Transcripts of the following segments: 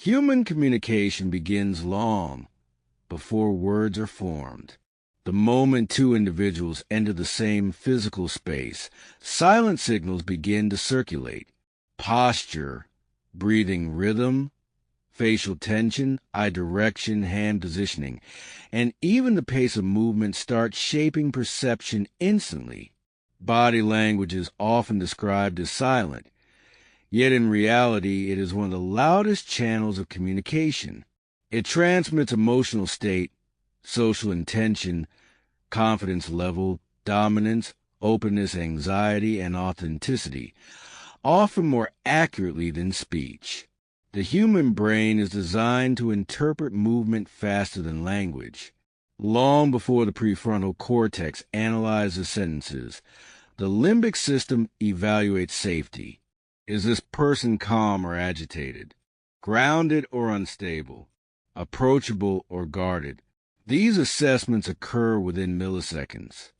Human communication begins long before words are formed. The moment two individuals enter the same physical space, silent signals begin to circulate. Posture, breathing rhythm, facial tension, eye direction, hand positioning, and even the pace of movement start shaping perception instantly. Body language is often described as silent, yet in reality it is one of the loudest channels of communication. It transmits emotional state, social intention, confidence level, dominance, openness, anxiety, and authenticity, often more accurately than speech. The human brain is designed to interpret movement faster than language. Long before the prefrontal cortex analyzes sentences, the limbic system evaluates safety. Is this person calm or agitated? Grounded or unstable? Approachable or guarded? These assessments occur within milliseconds.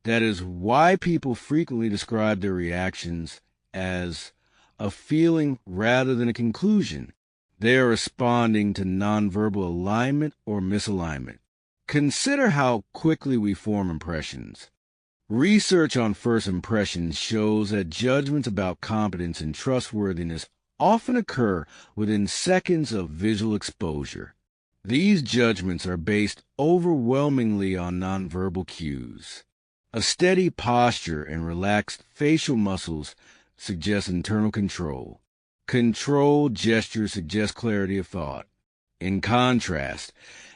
That is why people frequently describe their reactions as a feeling rather than a conclusion. They are responding to nonverbal alignment or misalignment. Consider how quickly we form impressions. Research on first impressions shows that judgments about competence and trustworthiness often occur within seconds of visual exposure. These judgments are based overwhelmingly on nonverbal cues. A steady posture and relaxed facial muscles suggest internal control. Controlled gestures suggest clarity of thought. In contrast,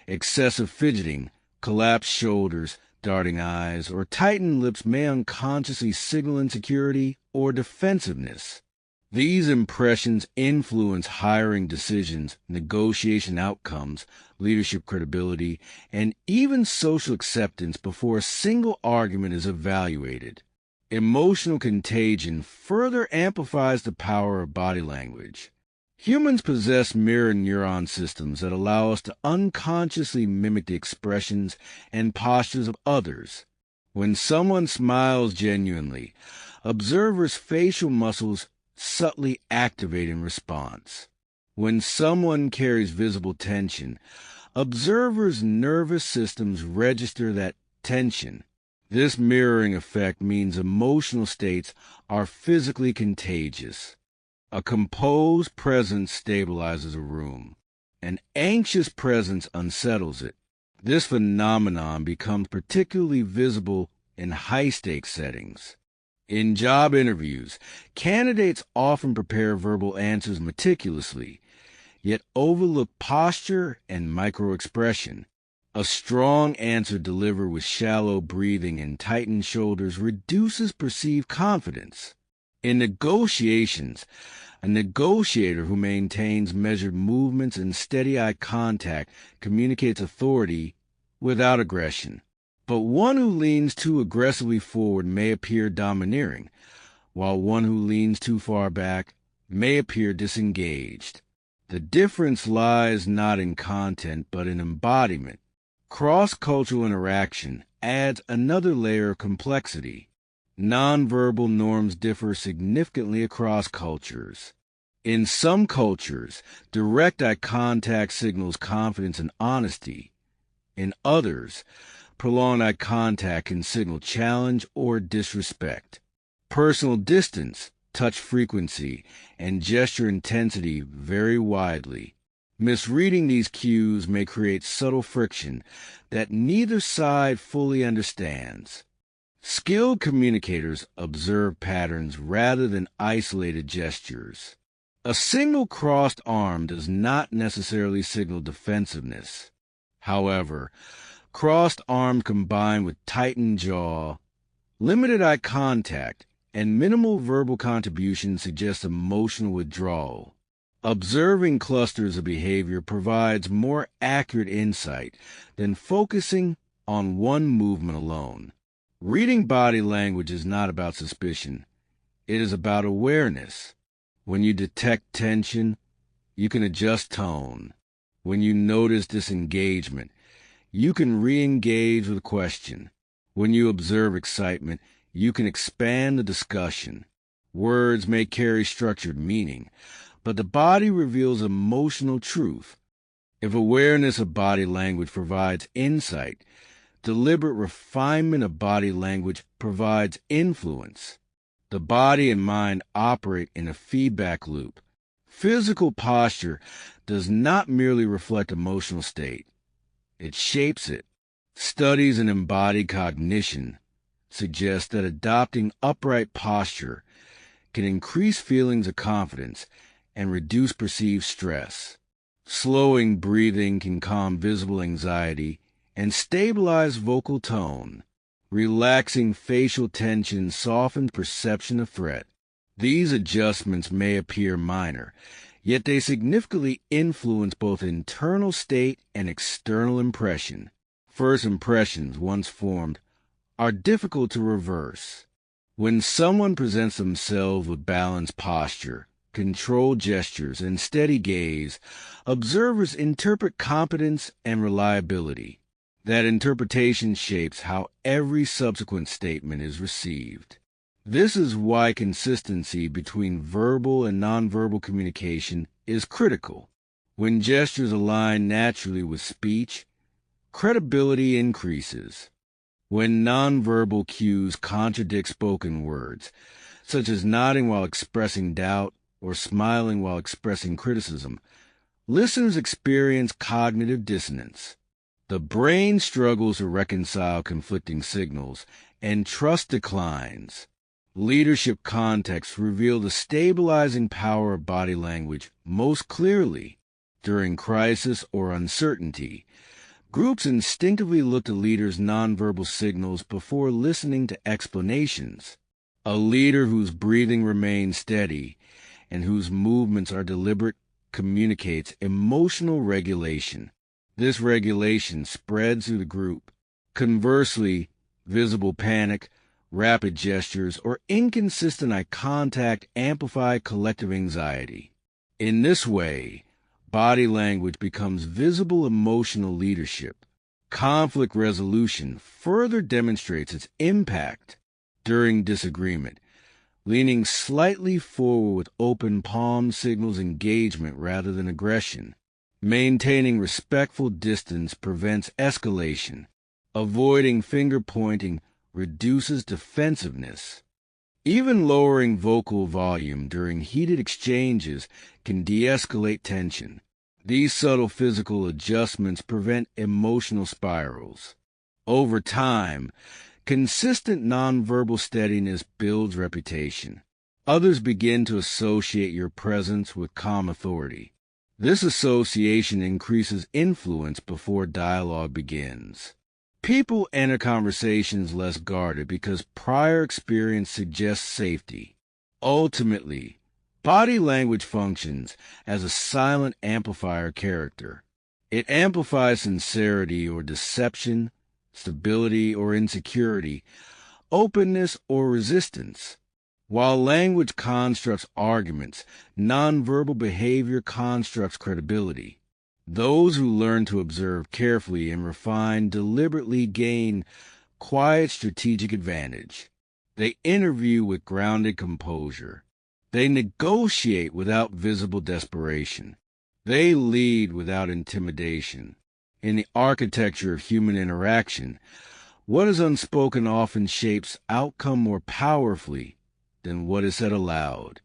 excessive fidgeting, collapsed shoulders, darting eyes, or tightened lips may unconsciously signal insecurity or defensiveness. These impressions influence hiring decisions, negotiation outcomes, leadership credibility, and even social acceptance before a single argument is evaluated. Emotional contagion further amplifies the power of body language. Humans possess mirror neuron systems that allow us to unconsciously mimic the expressions and postures of others. When someone smiles genuinely, observers' facial muscles subtly activate in response. When someone carries visible tension, observers' nervous systems register that tension. This mirroring effect means emotional states are physically contagious. A composed presence stabilizes a room. An anxious presence unsettles it. This phenomenon becomes particularly visible in high-stakes settings. In job interviews, candidates often prepare verbal answers meticulously, yet overlook posture and microexpression. A strong answer delivered with shallow breathing and tightened shoulders reduces perceived confidence. In negotiations, a negotiator who maintains measured movements and steady eye contact communicates authority without aggression. But one who leans too aggressively forward may appear domineering, while one who leans too far back may appear disengaged. The difference lies not in content, but in embodiment. Cross-cultural interaction adds another layer of complexity. Nonverbal norms differ significantly across cultures. In some cultures, direct eye contact signals confidence and honesty. In others, prolonged eye contact can signal challenge or disrespect. Personal distance, touch frequency, and gesture intensity vary widely. Misreading these cues may create subtle friction that neither side fully understands. Skilled communicators observe patterns rather than isolated gestures. A single crossed arm does not necessarily signal defensiveness. However, crossed arms combined with tightened jaw, limited eye contact, and minimal verbal contribution suggest emotional withdrawal. Observing clusters of behavior provides more accurate insight than focusing on one movement alone. Reading body language is not about suspicion. It is about awareness. When you detect tension, you can adjust tone. When you notice disengagement, you can re-engage with a question. When you observe excitement, you can expand the discussion. Words may carry structured meaning, but the body reveals emotional truth. If awareness of body language provides insight, deliberate refinement of body language provides influence. The body and mind operate in a feedback loop. Physical posture does not merely reflect emotional state. It shapes it. Studies in embodied cognition suggest that adopting upright posture can increase feelings of confidence and reduce perceived stress. Slowing breathing can calm visible anxiety and stabilize vocal tone. Relaxing facial tension softens perception of threat. These adjustments may appear minor, yet they significantly influence both internal state and external impression. First impressions, once formed, are difficult to reverse. When someone presents themselves with balanced posture, controlled gestures, and steady gaze, observers interpret competence and reliability. That interpretation shapes how every subsequent statement is received. This is why consistency between verbal and nonverbal communication is critical. When gestures align naturally with speech, credibility increases. When nonverbal cues contradict spoken words, such as nodding while expressing doubt or smiling while expressing criticism, listeners experience cognitive dissonance. The brain struggles to reconcile conflicting signals, and trust declines. Leadership contexts reveal the stabilizing power of body language most clearly. During crisis or uncertainty, groups instinctively look to leaders' nonverbal signals before listening to explanations. A leader whose breathing remains steady and whose movements are deliberate communicates emotional regulation. This regulation spreads through the group. Conversely, visible panic, rapid gestures, or inconsistent eye contact amplify collective anxiety. In this way, body language becomes visible emotional leadership. Conflict resolution further demonstrates its impact. During disagreement, leaning slightly forward with open palm signals engagement rather than aggression. Maintaining respectful distance prevents escalation. Avoiding finger pointing reduces defensiveness. Even lowering vocal volume during heated exchanges can de-escalate tension. These subtle physical adjustments prevent emotional spirals. Over time, consistent nonverbal steadiness builds reputation. Others begin to associate your presence with calm authority. This association increases influence before dialogue begins. People enter conversations less guarded because prior experience suggests safety. Ultimately, body language functions as a silent amplifier character. It amplifies sincerity or deception, stability or insecurity, openness or resistance. While language constructs arguments, nonverbal behavior constructs credibility. Those who learn to observe carefully and refine deliberately gain quiet strategic advantage. They interview with grounded composure. They negotiate without visible desperation. They lead without intimidation. In the architecture of human interaction, what is unspoken often shapes outcome more powerfully than what is said aloud.